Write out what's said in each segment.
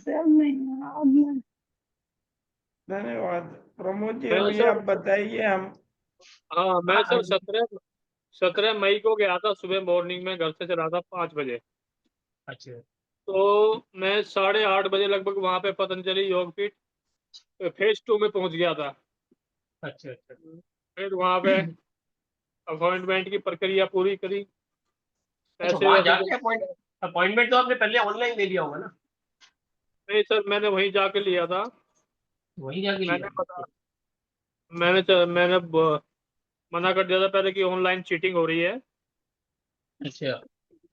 Sir नहीं अब मैं धन्यवाद प्रमोद जी। मैं अभी सर आप बताइए हम। हाँ, मैं हाँ सर 17 मई को गया था, सुबह मॉर्निंग में घर से चला था 5 बजे। अच्छा तो मैं 8:30 बजे लगभग वहाँ पे पतंजलि योगपीठ फेज 2 में पहुँच गया था। अच्छा अच्छा। फिर वहाँ पे अपॉइंटमेंट की प्रक्रिया पूरी करी। अच्छा पैसे वहां वैसे जाके अपॉइंटमेंट तो आपने पहले ऑनलाइन ले लिया होगा ना? नहीं सर, मैंने वहीं जाके लिया था। वहीं जाके लिया? मैंने पता मैंने मना कर दिया था पहले कि ऑनलाइन चीटिंग हो रही है। अच्छा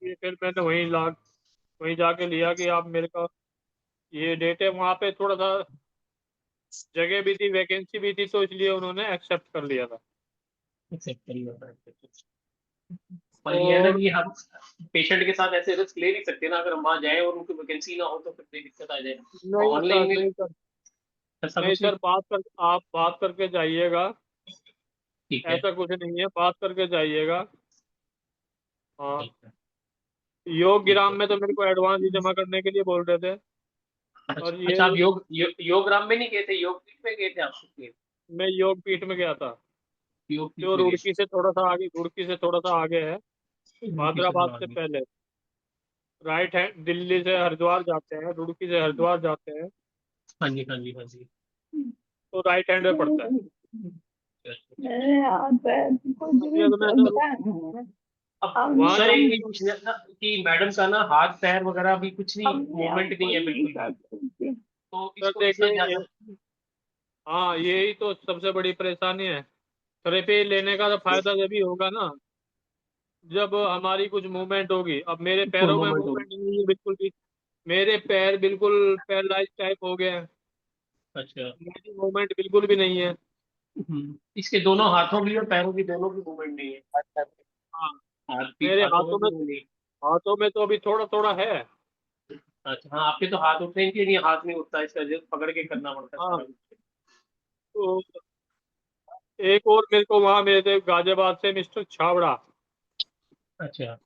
फिर मैंने वहीं जाके लिया कि आप मेरे को ये डेट है। वहाँ पे थोड़ा सा जगह भी थी, वैकेंसी भी थी, तो इसलिए उन्होंने एक्सेप्ट कर लिया था। एक्सेप्ट कर लिया था। पर ये है ना और कि हम पेशेंट के साथ ऐसे रिस्क ले नहीं सकते ना, अगर हम वहां जाए और उनकी वैकेंसी ना हो तो फिर कोई दिक्कत आ जाए। और नहीं सर, ऑनलाइन में नहीं सर, ऐसा नहीं कुछ नहीं? सर, आप बात करके जाइएगा। ठीक है ऐसा कुछ नहीं है, बात करके जाइएगा। हाँ। ठीक है योग ठीक ग्राम है। में तो मेरे को एडवांस ही जमा करने के लिए बोल रहे थे। अच्छा और अच्छा, आप ये योग ग्राम में नहीं गए थे, योग पीठ में गए थे आप? मैं योग पीठ में गया था, योग पीठ जो में गए थे? रुड़की से थोड़ा सा आगे है, रुड़की से हैदराबाद थोड़ा से आगे। पहले। राइट हैंड, दिल्ली से हरिद्वार जाते हैं, रुड़की से हरिद्वार जाते हैं, हाँ जी हाँ जी हाँ जी। तो राइट हैंड में पड़ता है। अच्छा। मेरे यहाँ पे कुछ अब भी ये तो मैं सर चलता नहीं है। अब वहाँ सर का एक भी पूछना था कि मैडम का ना हाथ पैर वगैरह भी कुछ नहीं, हमने अब मूवमेंट नहीं कुछ है नहीं बिल्कुल भी। कर सकते। तो सर इसको इसका देखिए क्या ये, कर? हाँ यही तो सबसे बड़ी परेशानी है। थेरेपी लेने का तो फायदा जब ही होगा ना, जब हमारी कुछ मूवमेंट होगी। अब मेरे फुल पैरों में मूवमेंट होगी। मूवमेंट नहीं है बिल्कुल भी। मेरे पैर बिल्कुल पैरलाइज टाइप हो गए हैं। अच्छा। मेरी मूवमेंट बिल्कुल भी नहीं है। इसके दोनों हाथों की और पैरों की दोनों की मूवमेंट नहीं है? हाँ, हाथ भी मेरे हाथों में हाथों भी में नहीं? हाथों में तो अभी थोड़ा थोड़ा है। अच्छा हाँ, आपके तो हाथ उठने के लिए हाथ नहीं उठता, इसका जो पकड़ के करना पड़ता है हाँ। सारा कुछ। तो एक और मेरे को वहाँ मिले थे गाजियाबाद से, मिस्टर छावड़ा। अच्छा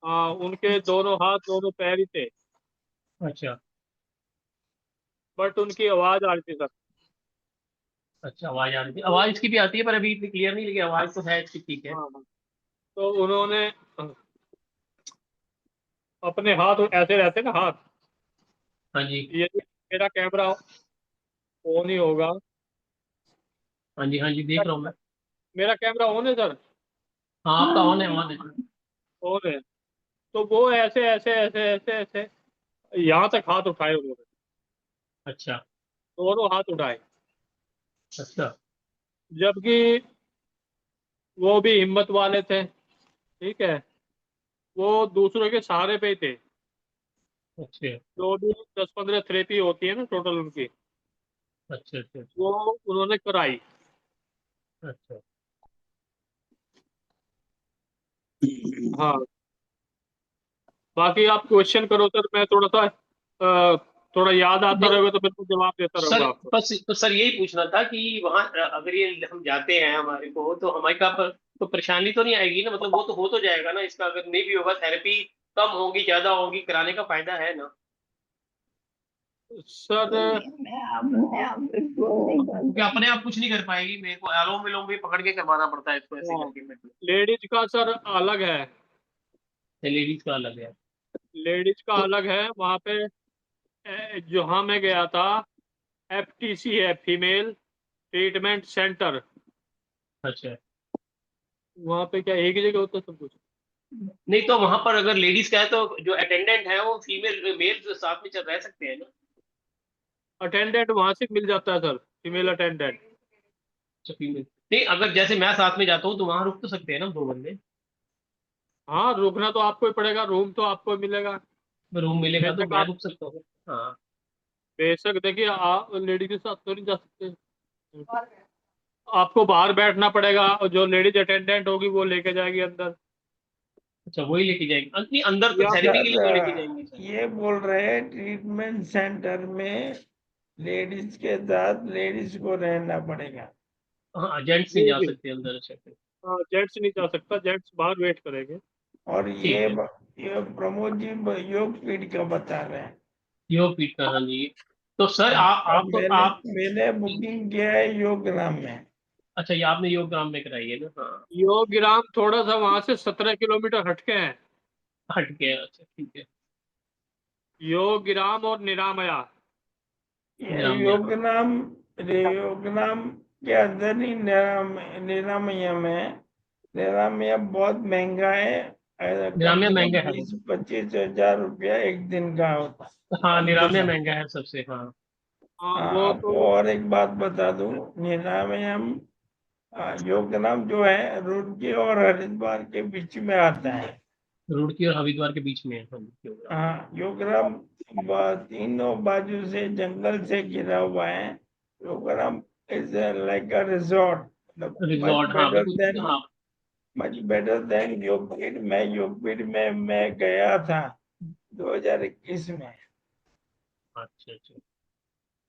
हाँ, उनके दोनों हाथ दोनों पैर ही थे, अच्छा बट उनकी आवाज आ रही थी सर। अच्छा। आवाज आ रही थी, आवाज इसकी भी आती है पर अभी इतनी क्लियर नहीं लगी, आवाज तो है इसकी, ठीक है। हाँ हाँ। तो उन्होंने अपने हाथ ऐसे रहते ना हाथ, हाँ जी यदि मेरा कैमरा ऑन ही होगा। हाँ जी हाँ जी, देख रहा हूँ मैं। मेरा कैमरा ऑन है सर, हाँ आपका ऑन है, ऑन है। ऑन है। तो वो ऐसे ऐसे ऐसे ऐसे ऐसे यहाँ तक हाथ उठाए उन्होंने, अच्छा दोनों हाथ उठाए। अच्छा जबकि वो भी हिम्मत वाले थे, ठीक है, वो दूसरों के सहारे पे ही थे। अच्छा जो भी 10-15 थेरेपी होती है ना टोटल उनकी, अच्छा अच्छा वो उन्होंने कराई। अच्छा। हाँ। बाकी आप क्वेश्चन करो सर, मैं थोड़ा सा थोड़ा याद आता नहीं रहेगा तो बिल्कुल जवाब देता सर, रहूंगा आपको। बस तो सर यही पूछना था कि वहाँ अगर ये हम जाते हैं हमारे को, तो हमारे का तो परेशानी तो नहीं आएगी ना? मतलब वो तो हो तो जाएगा ना इसका, अगर नहीं भी होगा थेरेपी कम होगी ज्यादा होगी, कराने का फायदा है ना? सर मैं अपने आप बिल्कुल नहीं कर क्योंकि अपने सकती। आप कुछ नहीं कर पाएगी, मेरे को अनुलोम विलोम भी पकड़ के करवाना पड़ता है इसको ऐसे करके मेरे को। लेडीज का सर अलग है, लेडीज का अलग है? लेडीज का तो अलग है वहाँ पे। जहाँ मैं गया था, FTC है, फीमेल ट्रीटमेंट सेंटर। अच्छा। वहाँ पे क्या एक ही जगह होता है सब कुछ? नहीं तो वहां पर अगर लेडीज का है तो जो अटेंडेंट है वो फीमेल मेल साथ में चल रह सकते हैं ना? अटेंडेंट वहां से मिल जाता है सर, फीमेल अटेंडेंट। अच्छा फीमेल। नहीं अगर जैसे मैं साथ में जाता हूँ तो वहां रुक तो सकते हैं ना दो बंदे? हाँ, रुकना तो आपको ही पड़ेगा, रूम तो आपको ही मिलेगा। रूम मिलेगा तो बेशक मैं आप रुक सकता हूँ। हाँ। बेशक देखिए, आप लेडी के साथ तो नहीं जा सकते। आपको बाहर बैठना पड़ेगा, और जो लेडीज अटेंडेंट होगी वो लेके जाएगी अंदर। अच्छा वही लेके जाएंगे नहीं, अंदर तो या थेरेपी के लिए वो लेके सर जाएंगे सर? ये बोल रहे हैं ट्रीटमेंट सेंटर में लेडीज के साथ लेडीज को रहना पड़ेगा। हाँ जेंट्स नहीं जी जा जी। सकते अंदर, अच्छा फिर। हाँ, जेंट्स नहीं जा सकता, जेंट्स बाहर वेट करेंगे। और ठीक है। ये प्रमोद जी योग पीठ का बता रहे हैं। योगपीठ का, हाँ जी। तो सर आप तो मैंने आप मैंने बुकिंग किया है योगग्राम में। अच्छा, ये आपने योगग्राम में कराई है ना? हाँ, योग ग्राम थोड़ा सा वहां से 17 किलोमीटर हटके है। हट गया, अच्छा ठीक है। योग ग्राम और निरामया। ये निरामया, हाँ। योगनाम के अंदर ही निरामया में। निरामया बहुत महंगा है। कम निरामया से कम महंगा है वो। 20-25 हजार रुपया एक दिन का होता हाँ, है निरामया एडमिशन। महंगा है सबसे, हाँ। हाँ हाँ, वो आपको तो और एक बात बता दूं। निरामयम योगनाम जो है रुड़की और हरिद्वार के बीच में आता है। रुड़की और हरिद्वार के बीच में है, हाँ जी, योगग्राम। हाँ, योगराम तीनों बाजू से जंगल से घिरा हुआ है। योगराम इज लाइक अ रिजॉर्ट, मतलब मच रिजॉर्ट, हाँ बेटर बिल्कुल, देन हाँ। योगपीठ। मैं योगपीठ में मैं गया था 2021 में। अच्छा अच्छा।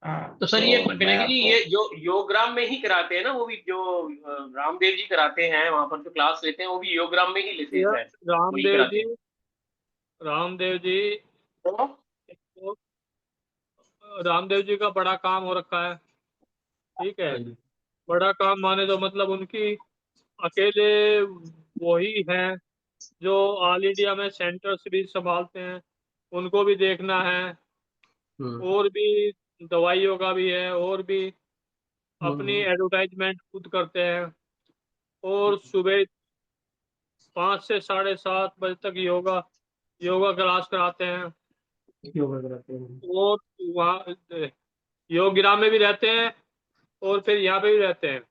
हाँ, तो सर, ये तो मैं गणेश जी, आपको ये जो योगग्राम में ही कराते हैं ना, वो भी जो रामदेव जी कराते हैं वहां पर जो क्लास लेते हैं, वो भी योगग्राम में ही लेते हैं यह शायद, वही रामदेव कराते जी, हैं। रामदेव जी तो तो रामदेव जी का बड़ा काम हो रखा है। ठीक है। हाँ जी। बड़ा काम माने तो मतलब उनकी अकेले वही हैं जो ऑल इंडिया में सेंटर्स भी संभालते हैं, उनको भी देखना है। हम्म और भी दवाइयों का भी है, और भी अपनी हम्म एडवर्टाइजमेंट खुद करते हैं। और सुबह 5 से 7:30 बजे तक योगा योगा क्लास कराते हैं। योगा कराते हैं। और वहाँ योग ग्राम में भी रहते हैं, और फिर यहाँ पे भी रहते हैं।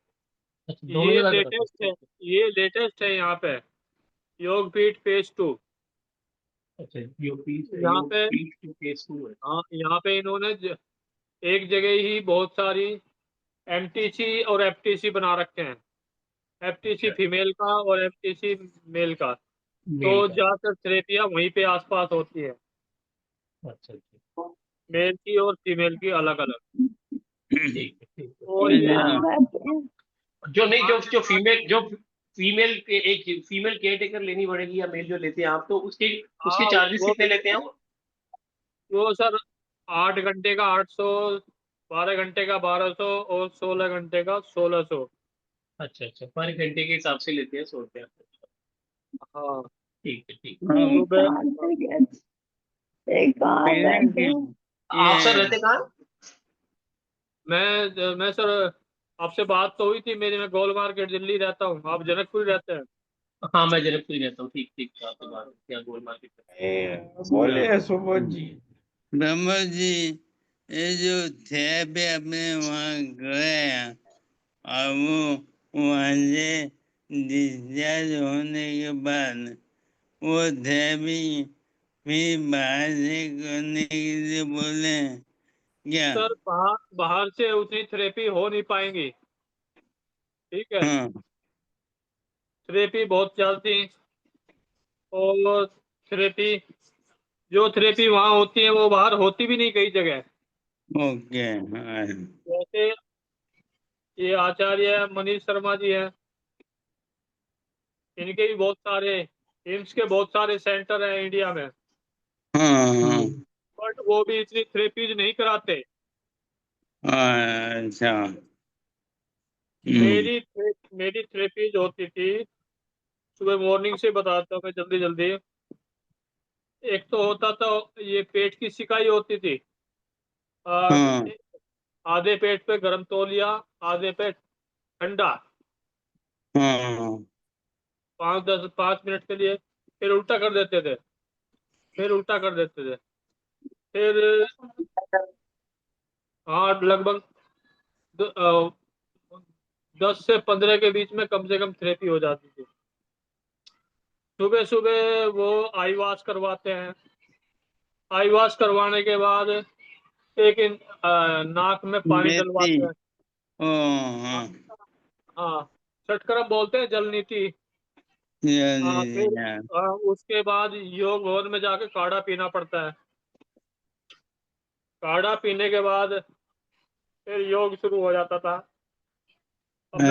अच्छा, दोनों ये जगह कराते लेटेस्ट है, हैं। ये लेटेस्ट है यहाँ पे, योगपीठ फेज 2। अच्छा, यूपी से यहाँ पे, योगपीठ टू केस टू है। हाँ यहाँ पे इन्होंने एक जगह ही बहुत सारी एमटीसी और एफटीसी बना रखे हैं। एफटीसी अच्छा, फीमेल का और एफटीसी मेल का। तो मेल का। ज्यादातर थेरेपियाँ वहीं पे आसपास होती है, अच्छा अच्छा, मेल की और फीमेल की अलग अलग। ठीक है ठीक है। और ये हाँ, but जो नहीं, जो फीमेल के एक फीमेल केयर टेकर लेनी पड़ेगी, या मेल जो लेते हैं आप, तो उसके उसके हाँ चार्जेस वो कितने लेते हैं वो? वो सर 8 घंटे का 800, 12 घंटे का 1200 और 16 घंटे का 1600। अच्छा अच्छा, पर घंटे के हिसाब से लेते हैं 100 रुपया। हाँ ठीक है ठीक they सुबह। can't get, they can't parent get it. है। आप सर रहते कहाँ हैं? मैं सर, आपसे बात तो हुई थी मेरी, मैं गोल मार्केट दिल्ली रहता हूँ, आप जनकपुर रहते हैं। हाँ, मैं जनकपुर ही रहता हूँ। ठीक ठीक, आपसे बात क्या गोल मार्केट बोले सुबोध जी। ब्रह्मा जी, ये जो थेरेपी अपने वहाँ गए और वो वहाँ से डिस्चार्ज होने के बाद वो थेरेपी फिर बाहर से करने के लिए बोले क्या? सर बाहर बाहर से उतनी थेरेपी हो नहीं पाएंगी। ठीक है। हाँ, थेरेपी बहुत चलती, और थेरेपी जो थेरेपी वहाँ होती है वो बाहर होती भी नहीं कई जगह। ओके, हाँ, जैसे ये आचार्य मनीष शर्मा जी हैं, इनके भी बहुत सारे, एम्स के बहुत सारे सेंटर हैं इंडिया में, हाँ, हाँ, बट वो भी इतनी थेरेपीज नहीं कराते। अच्छा, मेरी मेरी थेरेपीज होती थी, सुबह मॉर्निंग से बताता हूँ मैं जल्दी जल्दी। एक तो होता था, ये पेट की सिकाई होती थी। आ, हाँ, आधे पेट पे गर्म तौलिया, आधे पे ठंडा, हाँ, 5-10 5 मिनट के लिए, फिर उल्टा कर देते थे, फिर उल्टा कर देते थे, फिर हाँ लगभग 10 से 15 के बीच में कम से कम थेरेपी हो जाती थी। सुबह सुबह वो आई वॉश करवाते हैं। आई वॉश करवाने के बाद नाक में पानी मेथी, डलवाते हैं। ओ, हाँ, हाँ, षटक्रम बोलते हैं, जल नीति। फिर हाँ, उसके बाद योग भवन में जाके काढ़ा पीना पड़ता है। काढ़ा पीने के बाद फिर योग शुरू हो जाता था। अब अच्छा,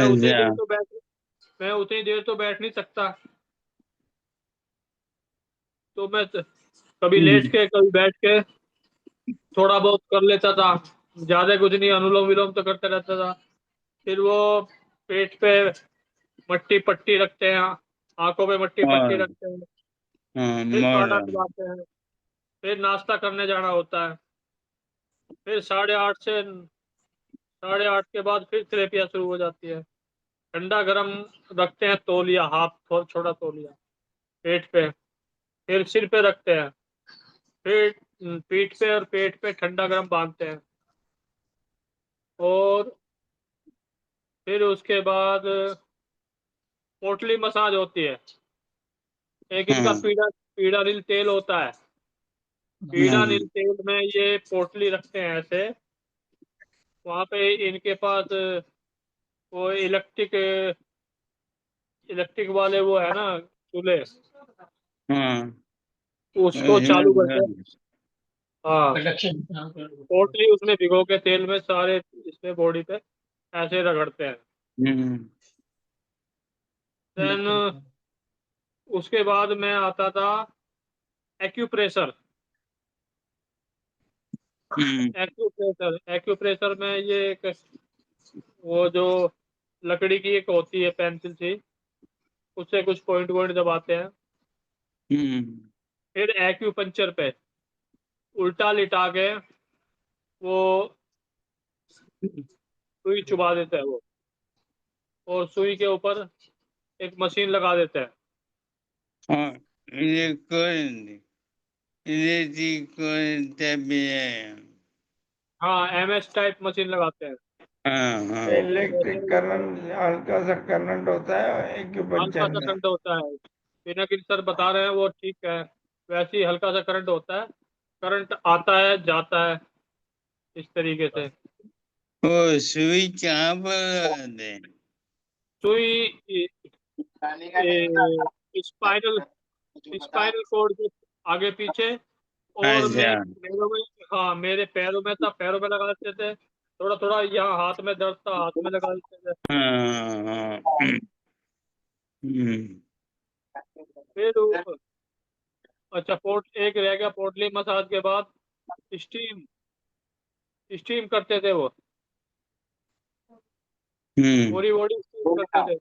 मैं उतनी देर तो बैठ नहीं सकता, तो मैं कभी लेट के कभी बैठ के थोड़ा बहुत कर लेता था, ज्यादा कुछ नहीं, अनुलोम विलोम तो करते रहता था। फिर वो पेट पे मट्टी पट्टी रखते हैं, आंखों पे मट्टी पट्टी और रखते हैं, हाँ फिर काढ़ा मॉडर्न। पिलाते हैं, फिर नाश्ता करने जाना होता है। फिर 8:30 के बाद फिर थेरेपिया शुरू हो जाती है। ठंडा गरम रखते हैं, तौलिया, हाथ थोड़ा छोटा तौलिया पेट पे, फिर सिर पे रखते हैं, फिर पीठ पे और पेट पे ठंडा गरम बांधते हैं। और फिर उसके बाद पोटली मसाज होती है। एक इनका हाँ पीड़ा पीड़ा नील तेल होता है। पीड़ा नील तेल में ये पोटली रखते हैं ऐसे। वहां पे इनके पास वो इलेक्ट्रिक वाले वो है ना, चूल्हे, हाँ उसको चालू करके, हम्म हाँ, प्रोडक्शन। पोटली उसमें भिगो के तेल में सारे इसमें बॉडी पे ऐसे रगड़ते हैं। देन उसके बाद में आता था एक्यूप्रेशर। एक्यूप्रेशर में ये एक वो जो लकड़ी की एक होती है पेंसिल सी, उससे कुछ पॉइंट पॉइंट दबाते हैं। फिर एक्यूपंक्चर पे उल्टा लिटा के वो सुई चुबा देता है वो, और सुई के ऊपर एक मशीन लगा देते हैं। हाँ ये कोई ये कोई तबियत। हाँ, एमएस टाइप मशीन लगाते हैं। हाँ हाँ जैसे इलेक्ट्रिक करंट, हल्का सा करंट होता है हल्का एक्यूपंक्चर सा में। करंट होता है, बिना गिर सर बता रहे हैं वो ठीक है। वैसे ही हल्का सा करंट होता है, करंट आता है जाता है इस तरीके से। वो सुई कहाँ पर दे। सुई स्पाइनल स्पाइनल कोड के आगे पीछे, और अच्छा मेरे पैरों में, हाँ मेरे पैरों में था, पैरों में लगा देते थे। थोड़ा थोड़ा यहाँ हाथ में दर्द था, हाथ में लगा देते थे। हाँ हाँ हम्म फिर अच्छा, पोट एक रह गया, पोटली मसाज के बाद स्टीम स्टीम करते थे वो, हम्म पूरी बॉडी स्टीम करते थे।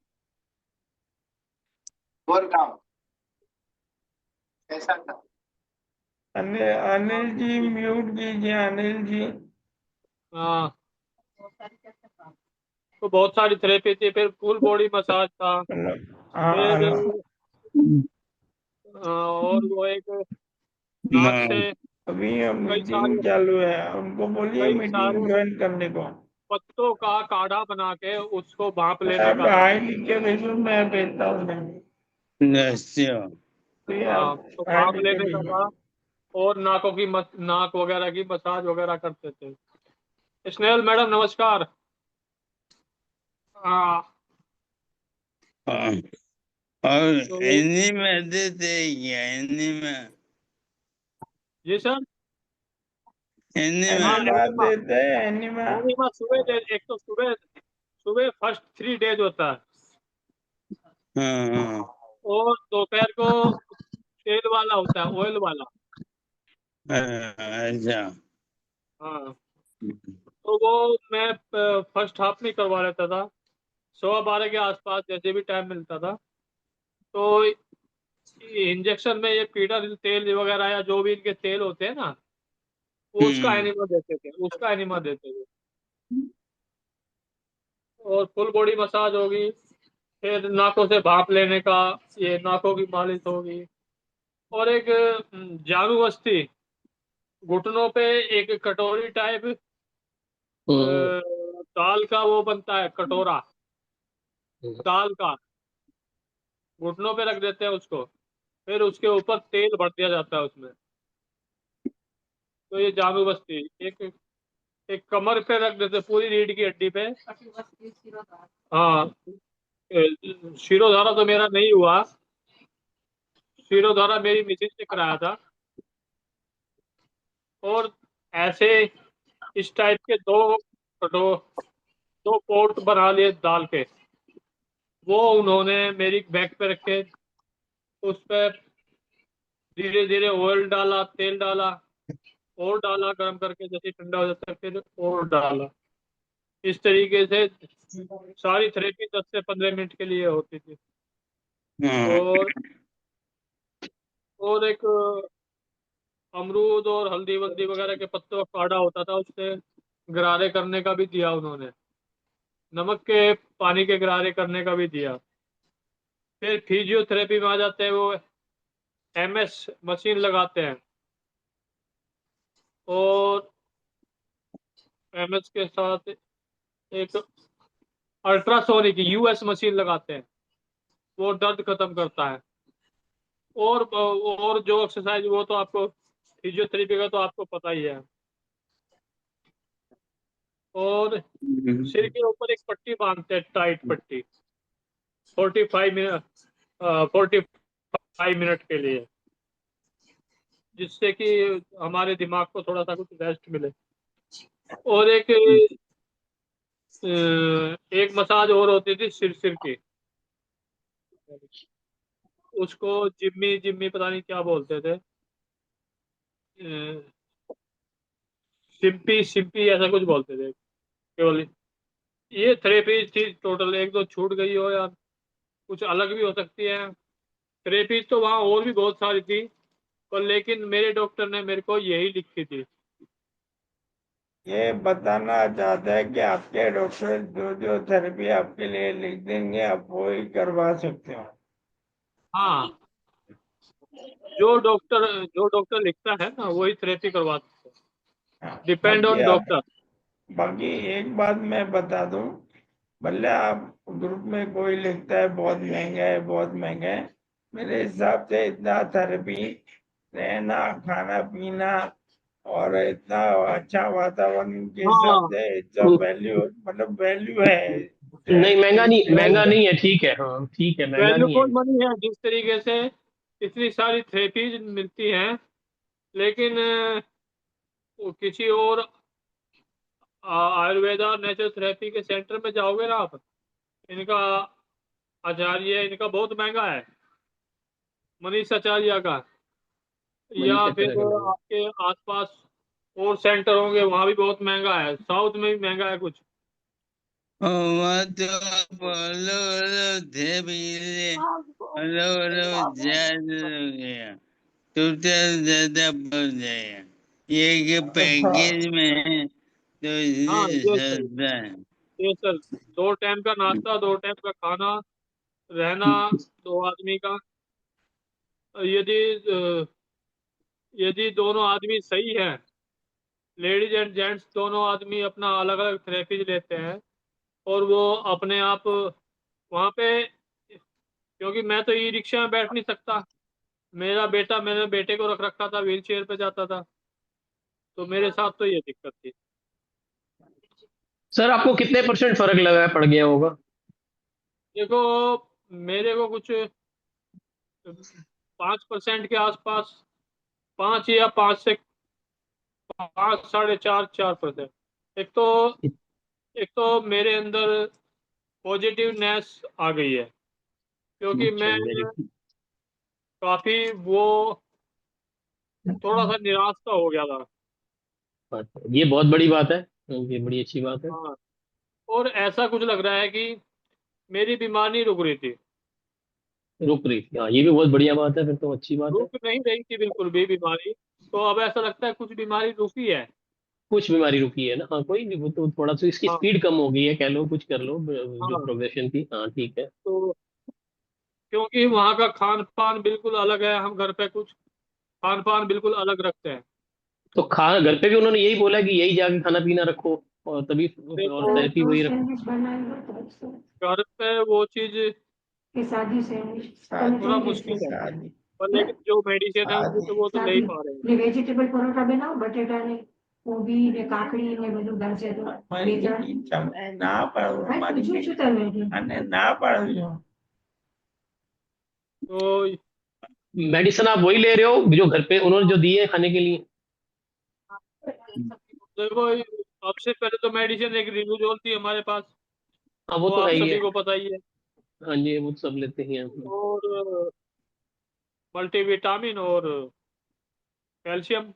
अनिल अनिल जी म्यूट कीजिए, अनिल जी। हाँ, तो बहुत सारी थेरेपी थी। फिर फुल बॉडी मसाज था। हेलो। हाँ फिर हेलो। और वो एक नाक से अभी कई मीटिंग सारे चालू है, उनको बोलिए कई मीटिंग सारे ज्वाइन करने को। पत्तों का काढ़ा बना के उसको भाप लेने आप का था। हाई लिख के भेजो, मैं भेजता हूँ उन्हें। अच्छा तो ये हाँ, आप तो हाई भाप लिख के लेने का भेजो। था। और नाक वगैरह की मसाज वगैरह करते थे। स्नेहल मैडम नमस्कार। हाँ, हाँ और तो हिंदी में देते क्या हिंदी में जी सर। हिंदी हाँ, में एनिमा एनिमा, देते हैं, एनिमा। एनिमा सुबह एक तो सुबह सुबह फर्स्ट 3 डेज होता है, हाँ हाँ और दोपहर को तेल वाला होता है, ऑयल वाला। अच्छा हाँ, तो वो मैं फर्स्ट हाफ में करवा लेता था, 12:15 के आसपास जैसे भी टाइम मिलता था। तो इंजेक्शन में ये पीटर तेल वगैरह या जो भी इनके तेल होते हैं ना, वो हम्म उसका एनिमा देते थे। और फुल बॉडी मसाज होगी। फिर नाकों से भाप लेने का, ये नाकों की मालिश होगी। और एक जारू बस्ती, घुटनों पे एक कटोरी टाइप दाल का वो बनता है, कटोरा दाल का, घुटनों पे रख देते हैं उसको। फिर उसके ऊपर तेल भर दिया जाता है उसमें। तो ये जादू बस्ती एक एक कमर पे रख देते, पूरी रीढ़ की हड्डी पे। हाँ, शिरोधारा तो मेरा नहीं हुआ, शिरोधारा मेरी मिसेज ने कराया था। और ऐसे इस टाइप के दो दो पोर्ट बना लिए दाल के, वो उन्होंने मेरी बैक पे रखे। उस पर धीरे धीरे ऑयल डाला, तेल डाला, और डाला गर्म करके, जैसे ठंडा हो जाता है फिर और डाला। इस तरीके से सारी थेरेपी 10 से 15 मिनट के लिए होती थी। हाँ और एक अमरूद और हल्दी वल्दी वगैरह के पत्तों का काढ़ा होता था, उससे गरारे करने का भी दिया उन्होंने। नमक के पानी के गरारे करने का भी दिया। फिर फिजियोथेरेपी में आ जाते हैं, वो एमएस मशीन लगाते हैं और एमएस के साथ एक अल्ट्रासोनिक यूएस मशीन लगाते हैं, वो दर्द खत्म करता है। और जो एक्सरसाइज, वो तो आपको फिजियोथेरेपी का तो आपको पता ही है। और सिर के ऊपर एक पट्टी बांधते हैं, टाइट पट्टी, 45 मिनट के लिए, जिससे कि हमारे दिमाग को थोड़ा सा कुछ रेस्ट मिले। और एक मसाज और होती थी सिर की, उसको जिम्मी जिम्मी पता नहीं क्या बोलते थे, सिंपी सिंपी ऐसा कुछ बोलते थे केवल। ये थेरेपी थी टोटल। एक दो छूट गई हो या कुछ अलग भी हो सकती है। थेरेपी तो वहाँ और भी बहुत सारी थी, पर लेकिन मेरे डॉक्टर ने मेरे को यही लिखी थी। ये बताना चाहता है कि आपके डॉक्टर जो जो थेरेपी आपके लिए लिख देंगे आप वो ही करवा सकते हो। हाँ, जो डॉक्टर लिखता है ना वही थेरेपी करवाते हैं, हाँ, डिपेंड ऑन डॉक्टर। बाकी एक बात मैं बता दूं, भले आप ग्रुप में कोई लिखता है बहुत महंगा है बहुत महंगा है, मेरे हिसाब से इतना थेरेपी, रहना खाना पीना और इतना अच्छा वातावरण के हिसाब हाँ, से इट्स वैल्यू, मतलब वैल्यू है। नहीं महंगा नहीं, महंगा वैल्यू नहीं है, ठीक है, हाँ ठीक है, महंगा वैल्यू नहीं है। फॉर मनी है। जिस तरीके से इतनी सारी थेरेपीज मिलती हैं, लेकिन वो किसी और आयुर्वेदा नेचुरोपैथी के सेंटर में जाओगे ना आप, इनका आचार्य इनका बहुत महंगा है, मनीष आचार्य का। या मनीषा फिर तरह का महंगा। आपके आसपास और सेंटर होंगे, वहाँ भी बहुत महंगा है। साउथ में भी महंगा है कुछ। वहाँ तो हेलो हेलो थे भी आपको हेलो हेलो ज्यादा हो गया तो ज्यादा पड़ जाएगा। ये कि अच्छा। पैकेज में है तो हाँ, इसलिए ये सर, सस्ता है। ये सर, 2 टाइम का नाश्ता, 2 टाइम का खाना, रहना 2 आदमी का। यदि अ, यदि दोनों आदमी सही है, लेडीज एंड जेंट्स दोनों आदमी अपना अलग अलग थेरेपी लेते हैं, और वो अपने आप वहाँ पे, क्योंकि मैं तो ई रिक्शा में बैठ नहीं सकता, मेरे बेटे को रख रखा था, व्हील चेयर पे जाता था, तो मेरे साथ तो ये दिक्कत थी। सर आपको कितने परसेंट फर्क लगा पड़ गया होगा? देखो, मेरे को कुछ 5% के आसपास, 5 या 5 से 5, 4.5%। एक तो एक तो मेरे अंदर पॉजिटिवनेस आ गई है, क्योंकि अच्छा, मैं वेरी काफी वो थोड़ा सा निराश सा हो गया था। गुड, ये बहुत बड़ी बात है, ये बड़ी अच्छी बात है। हाँ, और ऐसा कुछ लग रहा है कि मेरी बीमारी रुक रही थी। रुक रही थी, हाँ ये भी बहुत बढ़िया बात है, फिर तो अच्छी बात है। रुक नहीं रही थी बिल्कुल भी बीमारी, तो अब ऐसा लगता है कुछ बीमारी रुकी है। कुछ बीमारी रुकी है ना, हाँ कोई नहीं, वो तो थोड़ा सा इसकी हाँ, स्पीड कम हो गई है, कह लो कुछ कर लो, जो हाँ। प्रोग्रेशन थी, हाँ ठीक है। तो क्योंकि वहाँ का खान पान बिल्कुल अलग है, हम घर पे कुछ खान पान बिल्कुल अलग रखते हैं। तो खा घर पे भी उन्होंने यही बोला कि यही जाके खाना पीना रखो, और तभी और देखो, थेरेपी वही रखो। सैंडविच बनाएगा तो अच्छा घर पे वो चीज कि सादी सैंडविच थोड़ा पनीर मुश्किल है, जैसे शादी पर लेकिन जो मेडिसिन है उनसे तो वो तो ले ही सादी पा रहे हैं। ને વેજીટેબલ પરોઠા બનાવો બટેટાને કોબી ને કાકડી ને બધું ગાજર બેસણ ના પાડું હા મારી પૂછું છું તમે અને ના પાડું છું। तो मेडिसिन आप वही ले रहे हो जो घर पे उन्होंने जो दिए हैं खाने के लिए? देखो, अब से पहले तो मेडिसिन एक रिनोजोल थी हमारे पास, हाँ वो वो तो है आप ही है। सभी को पता ही है। हाँ जी, वो तो सब लेते ही हैं। और मल्टीविटामिन और कैल्शियम,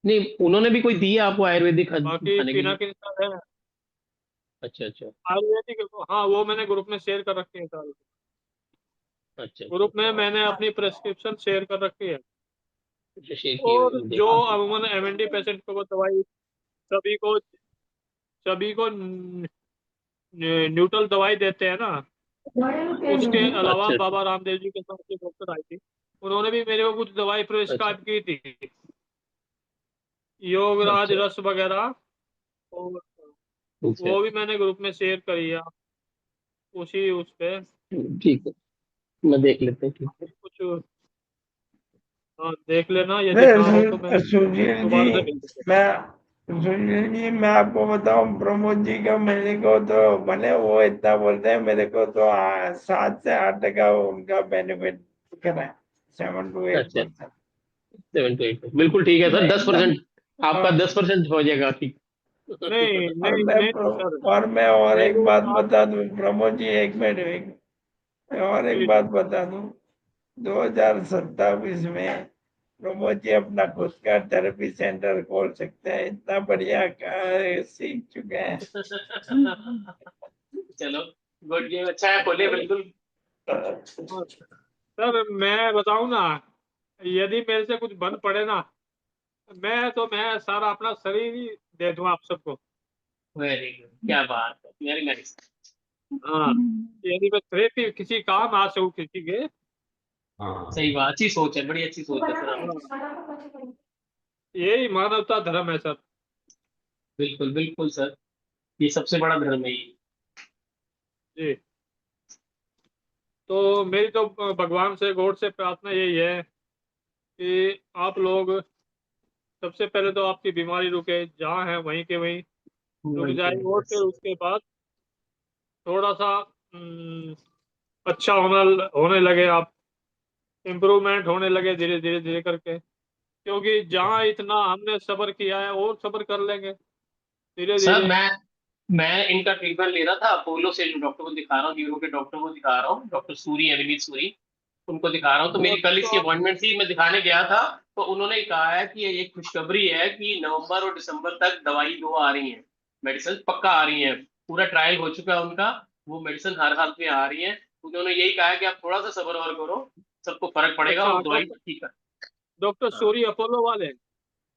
नहीं, उन्होंने भी कोई दिया आपको आयुर्वेदिक बाकी खाने के लिए? पिनाकिन सर है अच्छा अच्छा आयुर्वेदिक। हाँ, वो मैंने ग्रुप में शेयर कर रखी है सारी। अच्छा अच्छा ग्रुप में मैंने अपनी प्रेस्क्रिप्शन शेयर कर रखी है। अच्छा, शेयर किए हुए और हैं, जो देखा। अमूमन एमएनडी पेशेंट को वो दवाई सभी को सभी को न्यूट्रल दवाई देते हैं ना। उसके अलावा अच्छा बाबा रामदेव जी के साथ जो डॉक्टर आई थी, उन्होंने भी मेरे को कुछ दवाई अच्छा प्रिस्क्राइब की थी, योगराज अच्छा, रस वगैरह। और अच्छा वो भी मैंने ग्रुप में शेयर करी है, उसी उस पे ठीक है, मैं देख लेते हैं, ठीक है। कुछ। हाँ, देख लेना, यदि ना हो तो मैं नहीं सुशील जी, दोबारा से भेज दूंगा। सुशील जी मैं आपको बताऊं, प्रमोद जी का मेरे को तो भले वो इतना बोलते हैं, मेरे को तो 7 से 8 का उनका बेनिफिट दिख रहा है, 7 to 8%। अच्छा, 7 to 8, बिल्कुल ठीक है सर, मैं 10%। एकदम आपका 10% हो जाएगा, ठीक। नहीं और नहीं मैं नहीं सर, एक मेरे बात आप बता दूं प्रमोद जी, एक मिनट मैं और एक जी बात जी बता दूं। 2027 में प्रमोद जी अपना खुद का थेरेपी सेंटर खोल सकते हैं, इतना बढ़िया सीख चुके हैं। चलो, गुड गेम, अच्छा है, खोले बिल्कुल। हाँ, सर मैं बताऊं ना, यदि मेरे से कुछ बन पड़े ना, मैं सारा अपना शरीर ही दे दूं आप सबको। वेरी गुड, क्या बात है, वेरी नाइस। हाँ, यदि मैं थेरेपी किसी काम आ सकूं किसी के। सही बात, अच्छी सोच है, बड़ी अच्छी सोच है सर आपकी। हाँ, यही मानवता धर्म है सर। बिल्कुल बिल्कुल सर, ये सबसे बड़ा धर्म है ये। जी, तो मेरी तो भगवान से, गॉड से प्रार्थना यही है कि आप लोग सबसे पहले तो आपकी बीमारी रुके, जहाँ है वहीं के वहीं रुक वही जाए, के और फिर बस। उसके बाद थोड़ा सा अच्छा होने लगे आप, इम्प्रूवमेंट होने लगे धीरे धीरे धीरे करके। क्योंकि जहाँ इतना हमने सब्र किया है, और सब्र कर लेंगे धीरे सर धीरे। मैं इनका ट्रीटमेंट ले रहा था अपोलो से, जो डॉक्टर को दिखा रहा हूँ, न्यूरो के डॉक्टर को दिखा रहा हूँ, डॉक्टर सूरी, अनिमित सूरी, उनको दिखा रहा हूँ। तो वो मेरी कल इसकी तो अपॉइंटमेंट थी, मैं दिखाने गया था। तो उन्होंने कहा है कि ये एक खुशखबरी है कि नवंबर और दिसंबर तक दवाई 2 आ रही है, मेडिसिन पक्का आ रही है, पूरा ट्रायल हो चुका है उनका, वो मेडिसिन हर हाल में आ रही है। उन्होंने यही कहा है कि आप थोड़ा सा सब्र और करो, सबको फर्क पड़ेगा अच्छा, और दवाई ठीक है। डॉक्टर हाँ, सूरी अपोलो वाले।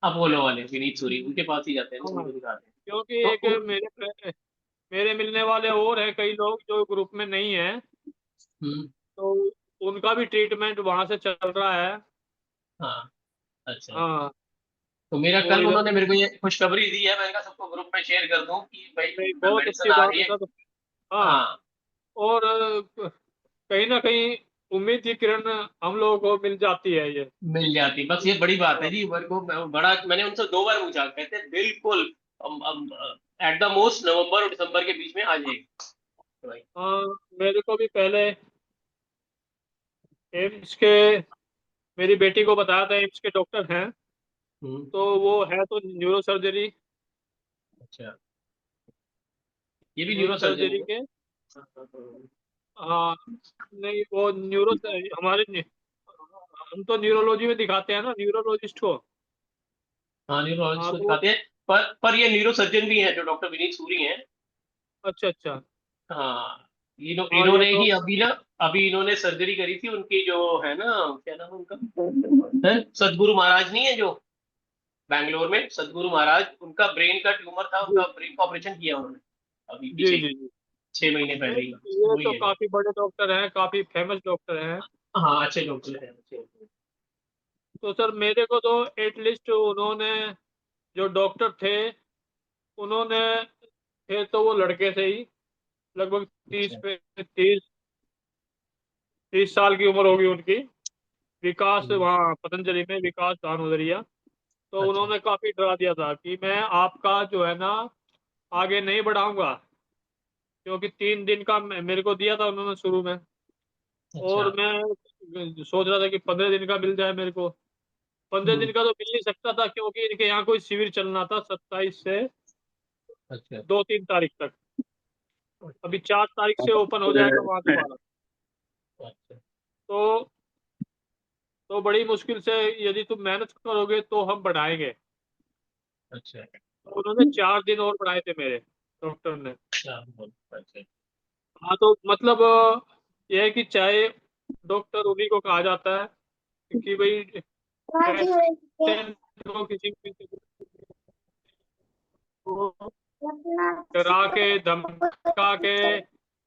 अपोलो वाले विनीत सूरी, उनके पास ही जाते हैं ना, हाँ, उनको दिखाते हैं। क्योंकि तो एक मेरे मिलने वाले और हैं कई लोग जो ग्रुप में नहीं है, हम्म, तो उनका भी ट्रीटमेंट वहां से चल रहा है। हाँ, अच्छा। हाँ, तो मेरा वो कल इधर उन्होंने मेरे को ये खुशखबरी दी है, मैंने कहा सबको ग्रुप में शेयर कर दूं कि भाई नहीं, बहुत मेडिसिन अच्छी आ बात रही है है। सर। हाँ, हाँ, और कहीं ना कहीं उम्मीद की किरण हम लोगों को मिल जाती है ये। मिल जाती, बस ये बड़ी बात है हाँ, जी। मेरे को बड़ा, मैंने उनसे 2 बार पूछा, कहते हैं, बिल्कुल एट द मोस्ट नवंबर और दिसंबर के बीच में आ जाएगी। तो भाई, हाँ, मेरे को भी पहले एम्स के, मेरी बेटी को बताया था, एम्स के डॉक्टर हैं, हम्म, तो वो है तो न्यूरो सर्जरी, अच्छा, ये भी न्यूरो सर्जन ही है। के। हाँ, नहीं वो हमारे हम तो न्यूरोलॉजी में दिखाते हैं ना, न्यूरोलॉजिस्ट को। हाँ, न्यूरोलॉजिस्ट हाँ, को तो दिखाते हैं, पर ये न्यूरो सर्जन भी है, जो डॉक्टर विनीत सूरी हैं। अच्छा अच्छा। हाँ, हाँ, ये इन्होंने तो ही अभी इन्होंने सर्जरी करी थी उनकी, जो है ना, क्या नाम है उनका, है सदगुरु महाराज नहीं है जो बैंगलोर में, सदगुरु महाराज, उनका ब्रेन का ट्यूमर था, जी उनका ब्रेन का ऑपरेशन किया उन्होंने अभी जी पीछे जी जी। 6 महीने पहले ही। नहीं, ये वही तो है। काफी बड़े डॉक्टर हैं, काफी फेमस डॉक्टर हैं। हाँ, अच्छे डॉक्टर हैं, अच्छे। तो सर मेरे को तो एटलीस्ट उन्होंने, जो डॉक्टर थे, उन्होंने, थे तो वो लड़के से ही, लगभग अच्छा, 30 साल की उम्र होगी उनकी। विकास, हम्म, वहाँ पतंजलि में विकास दानोदरिया। तो अच्छा, उन्होंने काफी डरा दिया था कि मैं आपका जो है ना आगे नहीं बढ़ाऊंगा, क्योंकि 3 दिन का मेरे को दिया था उन्होंने शुरू में। अच्छा, और मैं सोच रहा था कि 15 दिन का मिल जाए मेरे को। 15 दिन हम्म, का तो मिल नहीं सकता था, क्योंकि इनके यहाँ कोई शिविर चलना था 27 से अच्छा, 2-3 तारीख तक। अभी 4 तारीख से ओपन हो जाएगा वहाँ दोबारा। अच्छा, तो बड़ी मुश्किल से, यदि तुम मेहनत करोगे तो हम बढ़ाएंगे। अच्छा तो उन्होंने 4 दिन और बढ़ाए थे मेरे, डॉक्टर ने। अच्छा अच्छा। हाँ तो मतलब ये है कि चाहे डॉक्टर उन्हीं को कहा जाता है कि भाई पेशेंट को किसी को डरा के, धमका के,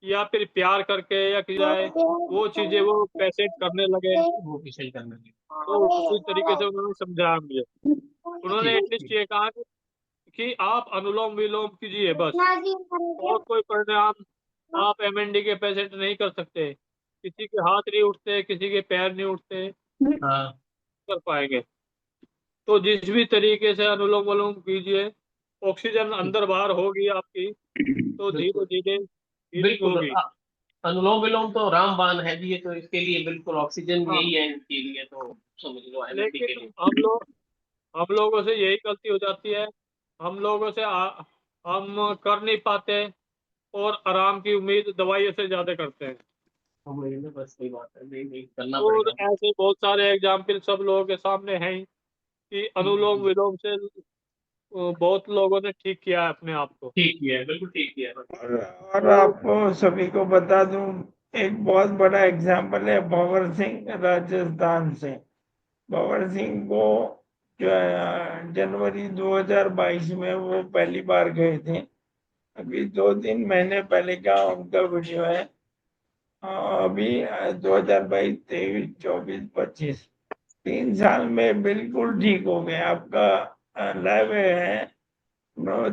या फिर प्यार करके या की जाए, वो चीजें वो पेशेंट करने लगे। वो किसी करने की। तो उसी तरीके से उन्होंने समझाया मुझे। उन्होंने ठीक एटलीस्ट ठीक। ये कहा कि आप अनुलोम विलोम कीजिए बस, और कोई प्राणायाम आप एमएनडी के पेशेंट नहीं कर सकते। किसी के हाथ नहीं उठते, किसी के पैर नहीं उठते, हाँ कर पाएंगे। तो जिस भी तरीके से अनुलोम विलोम कीजिए, ऑक्सीजन अंदर बाहर होगी आपकी, तो धीरे बिल्कुल धीरे हीलिंग बिल्कुल। होगी। अनुलोम विलोम तो रामबाण है जी, ये तो इसके लिए बिल्कुल ऑक्सीजन हाँ, यही है इनके लिए, तो समझ लो एमएनडी के लेकिन लिए। हम लोगों से यही गलती हो जाती है। हम लोगों से हम कर नहीं पाते, और आराम की उम्मीद दवाइयों से ज्यादा करते हैं। समझ लो, बस सही बात है, नहीं नहीं करना और पड़ेगा। ऐसे बहुत सारे एग्जाम्पल सब लोगों के सामने हैं ही, कि अनुलोम विलोम से बहुत लोगों ने ठीक किया है अपने आप को। ठीक किया है, बिल्कुल ठीक किया है। और और आपको सभी को बता दूं, एक बहुत बड़ा एग्जाम्पल है भंवर सिंह राजस्थान से। भंवर सिंह को जो है जनवरी 2022 में वो पहली बार गए थे। अभी 2-3 महीने पहले का उनका वीडियो है। अभी 2022, 23, 24, 25, 3 साल में बिल्कुल ठीक हो गए। आपका लाइव है।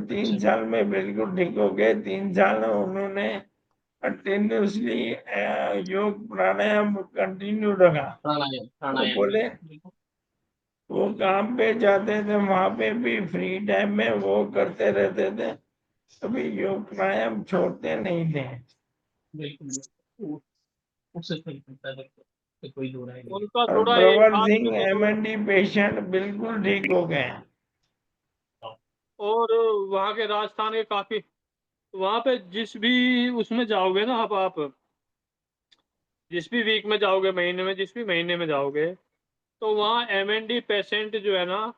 3 साल में बिल्कुल ठीक हो गए। 3 साल में उन्होंने कंटिन्यूसली योग प्राणायाम कंटिन्यू रखा। प्राणायाम वो प्राणायाम बोले बिल्कुल। वो काम पे जाते थे, वहां पे भी फ्री टाइम में वो करते रहते थे। कभी योग प्राणायाम छोड़ते नहीं थे। बिल्कुल बिल्कुल। उससे कोई करता है, बिल्कुल, तो कोई दो राय नहीं है। उनका और थोड़ा एक प्रवर हाथ में सिंह तो, एमएनडी पेशेंट बिल्कुल ठीक हो गए। और वहाँ के राजस्थान के काफी, वहाँ पे जिस भी उसमें जाओगे ना आप जिस भी वीक में जाओगे, महीने में जिस भी महीने में जाओगे, तो वहाँ एमएनडी पेशेंट जो है ना,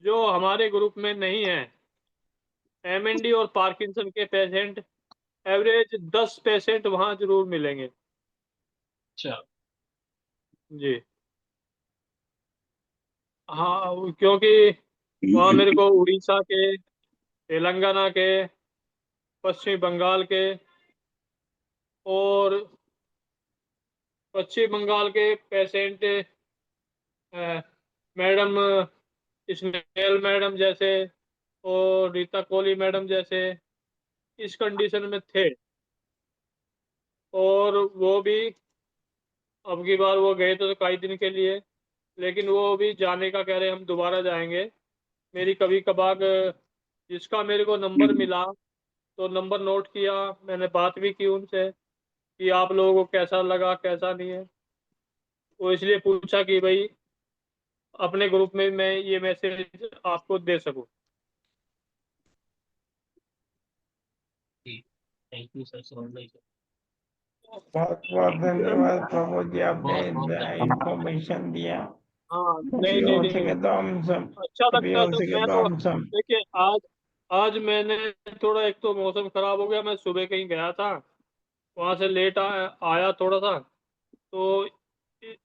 जो हमारे ग्रुप में नहीं है, एमएनडी और पार्किंसन के पेशेंट, एवरेज 10 पेशेंट वहाँ जरूर मिलेंगे। अच्छा जी हाँ, क्योंकि वहाँ मेरे को उड़ीसा के, तेलंगाना के, पश्चिम बंगाल के, और पश्चिम बंगाल के पेशेंट मैडम स्नेहल मैडम जैसे, और रीता कोहली मैडम जैसे इस कंडीशन में थे। और वो भी अब की बार वो गए तो कई दिन के लिए, लेकिन वो भी जाने का कह रहे हम दोबारा जाएंगे। मेरी कभी कभार जिसका मेरे को नंबर मिला, तो नंबर नोट किया, मैंने बात भी की उनसे कि आप लोगों को कैसा लगा कैसा नहीं है। वो इसलिए पूछा कि भाई अपने ग्रुप में मैं ये मैसेज आपको दे सकूं। ठीक। थैंक यू सर, समझ नहीं सर। बहुत बहुत धन्यवाद प्रभु जी, आपने बहुत बहुत धन्यवाद। इंफॉर्मेशन दिया। हाँ नहीं अभी नहीं हो नहीं, सके तो हम सब अच्छा अभी लगता है हो सर। सके मैं तो तो हम सब देखिए, आज आज मैंने थोड़ा, एक तो मौसम खराब हो गया, मैं सुबह कहीं गया था, वहां से लेट आया थोड़ा सा, तो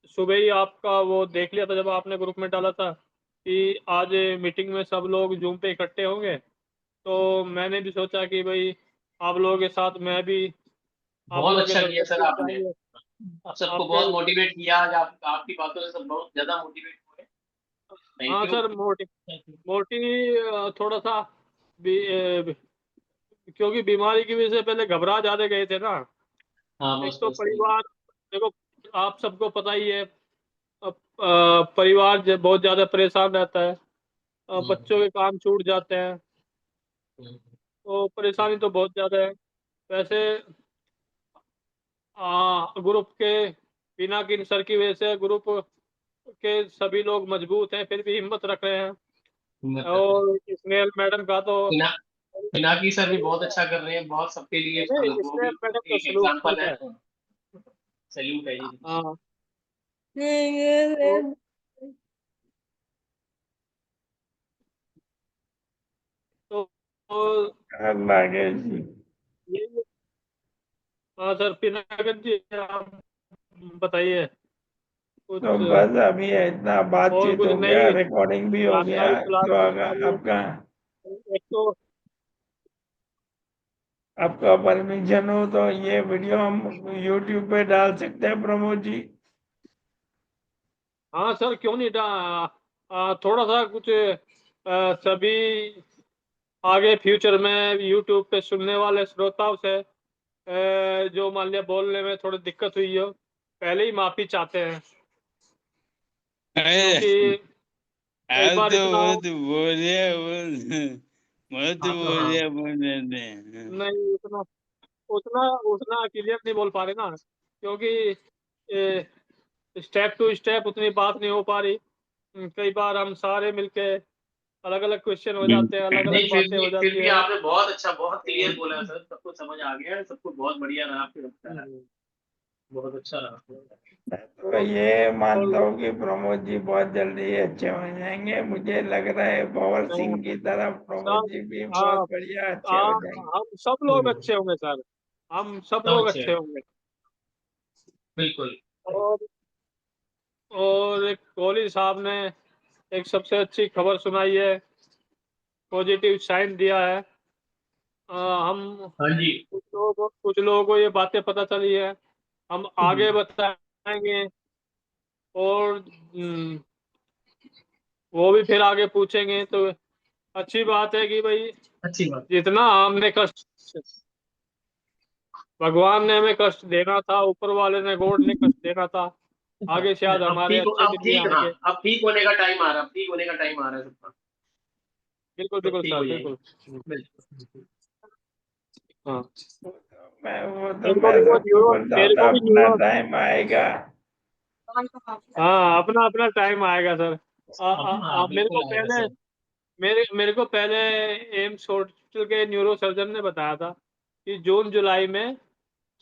सुबह ही आपका वो देख लिया था जब आपने ग्रुप में डाला था कि आज मीटिंग में सब लोग जूम पे इकट्ठे होंगे। तो मैंने भी सोचा कि भाई आप लोगों के साथ मैं भी आप बहुत लोगों के अच्छा किया दर्शन सर भी हो आपने। जाएंगे। आप सबको आपके, बहुत मोटिवेट किया आज, आप आपकी बातों से सब बहुत ज्यादा मोटिवेट हुए। थैंक हाँ यू। सर, मोटी थोड़ा सा भी, क्योंकि बीमारी की वजह से पहले घबरा ज्यादा गए थे ना। हाँ एक बस तो बस सही। परिवार, देखो आप सबको पता ही है, अब परिवार बहुत ज्यादा परेशान रहता है, हम्म, बच्चों के काम छूट जाते हैं, हम्म, तो परेशानी तो बहुत ज्यादा है। वैसे ग्रुप के बिना किन सर की वजह से ग्रुप के सभी लोग मजबूत हैं, फिर भी हिम्मत रख रहे हैं। हिम्मत रख रहे हैं। और स्नेहल मैडम का तो, पिना पिनाकी सर भी बहुत अच्छा कर रहे हैं, बहुत सबके लिए नहीं, वो भी स्नेहल मैडम का एक सलूट एग्जाम्पल है। है। सैल्यूट है जी। हाँ तो अल्लाह के जी। ये हाँ सर, पिनाकन जी आप बताइए कुछ तो बस अभी इतना और बातचीत कुछ हो गया, नई रिकॉर्डिंग भी हो गया, जानकारी तो फिलहाल अगर आपका एक तो आपका परमिशन हो तो ये वीडियो हम YouTube पे डाल सकते हैं प्रमोद जी? हाँ सर, क्यों नहीं थोड़ा सा कुछ सभी आगे फ्यूचर में यूट्यूब पे सुनने वाले श्रोताओं से जो मान लिया बोलने में थोड़ी दिक्कत हुई हो, पहले ही माफी चाहते हैं, अरे क्योंकि कई आप बार तो इतना बहुत बोल देते हैं। नहीं, उतना उतना उतना क्लियर नहीं बोल पा रहे ना, क्योंकि स्टेप टू स्टेप उतनी बात नहीं हो पा रही। कई बार हम सारे मिलके अलग अलग क्वेश्चन हो जाते हैं, अलग नहीं, अलग बातें हो फिर जाती भी है। आपने बहुत अच्छा, बहुत क्लियर बोला सर, सबको समझ आ गया, सबको बहुत बढ़िया रहा, आपको लगता है बहुत अच्छा रहा। तो ये मानता और हूँ कि प्रमोद जी बहुत जल्दी अच्छे हो जाएंगे। मुझे लग रहा है पवन सिंह की तरह प्रमोद जी भी बहुत हाँ बढ़िया अच्छे हो हाँ, जाएंगे। हम सब लोग अच्छे होंगे सर, हम सब सब लोग अच्छे अच्छे हैं, होंगे। बिल्कुल। और एक कोहली साहब ने एक सबसे अच्छी खबर सुनाई है, पॉजिटिव साइन दिया है। हम हाँ जी। कुछ लोगों को ये बातें पता चली है, हम आगे बताएंगे। और वो भी फिर आगे पूछेंगे, तो अच्छी बात है कि भाई अच्छी बात। जितना हमने कष्ट, भगवान ने हमें कष्ट देना था, ऊपर वाले ने गॉड ने कष्ट देना था, आगे शायद अब हमारे ठीक, अच्छे अब दिन भी ठीक, हाँ, आएंगे। अब ठीक होने का टाइम आ रहा है, अब ठीक होने का टाइम आ रहा है सबका, बिल्कुल सब बिल्कुल ठीक सर, हो जाएंगे। बिल्कुल। बिल्कुल। हाँ, वो तो मेरे को मैं भी वो सबको न्यूरो बोलता मेरे था को भी अपना न्यूरो टाइम आएगा। हाँ, अपना अपना टाइम आएगा सर। हाँ, मेरे को बिल्कुल आएगा पहले सर। मेरे को पहले एम्स हॉस्पिटल के न्यूरो सर्जन ने बताया था कि जून जुलाई में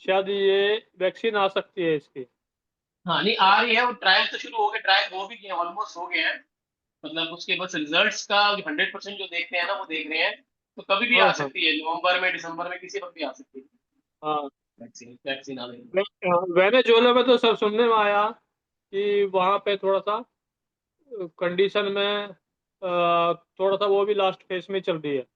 शायद ये वैक्सीन आ सकती है इसकी। हाँ, नहीं आ रही है, वो ट्रायल तो शुरू हो गए, ट्रायल हो भी गए, ऑलमोस्ट हो गए हैं, मतलब उसके बस रिजल्ट्स का 100% जो देखते हैं ना, वो देख रहे हैं, तो कभी भी हाँ आ हाँ सकती है, नवंबर में, दिसंबर में, किसी वक्त भी आ सकती है हाँ। वैक्सीन, वैक्सीन आ गई। वेनेजुएला में तो सर सुनने में आया कि वहाँ पे थोड़ा सा कंडीशन में थोड़ा सा वो भी लास्ट फेज में चल रही है।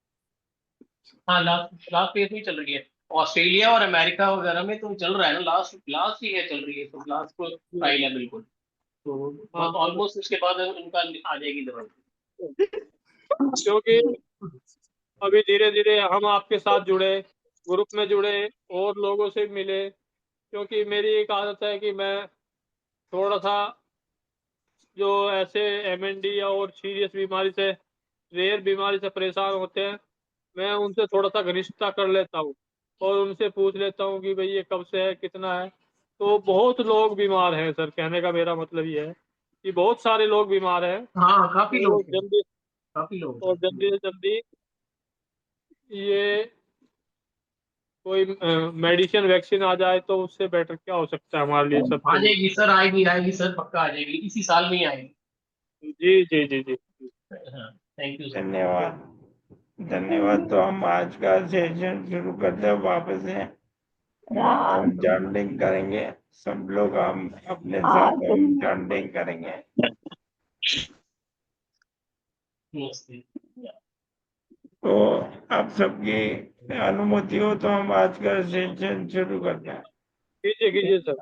हाँ, लास्ट लास्ट फेज में चल रही है, ऑस्ट्रेलिया और अमेरिका वगैरह में तो चल रहा है ना, लास्ट लास्ट ही है, चल रही है, तो लास्ट को ट्रायल है बिल्कुल, तो हाँ, ऑलमोस्ट उसके बाद उनका आ जाएगी दवाई। क्योंकि अभी धीरे धीरे हम आपके साथ जुड़े, ग्रुप में जुड़े, और लोगों से मिले, क्योंकि मेरी एक आदत है कि मैं थोड़ा सा जो ऐसे एमएनडी या और सीरियस बीमारी से, रेयर बीमारी से परेशान होते हैं, मैं उनसे थोड़ा सा घनिष्ठता कर लेता हूँ, और उनसे पूछ लेता हूँ कि भाई ये कब से है, कितना है। तो बहुत लोग बीमार हैं सर, कहने का मेरा मतलब ये है कि बहुत सारे लोग बीमार हैं। हाँ, काफी और लोग हैं, जल्दी काफी लोग और हैं। जल्दी से जल्दी ये कोई मेडिसिन वैक्सीन आ जाए तो उससे बेटर क्या हो सकता है हमारे लिए, आ सबके लिए। जाएगी सर, आएगी आएगी सर, पक्का आ जाएगी, इसी साल में ही आएगी। जी जी जी जी। हाँ, थैंक यू सर। धन्यवाद, धन्यवाद। तो हम आज का सेशन शुरू करते हैं वापस से। राम हम चैंटिंग करेंगे, सब लोग हम अपने साथ आत्म हम चैंटिंग करेंगे। नमस्ते। तो आप सबकी अनुमति हो तो हम आज का सेशन शुरू करते हैं। कीजिए कीजिए सर।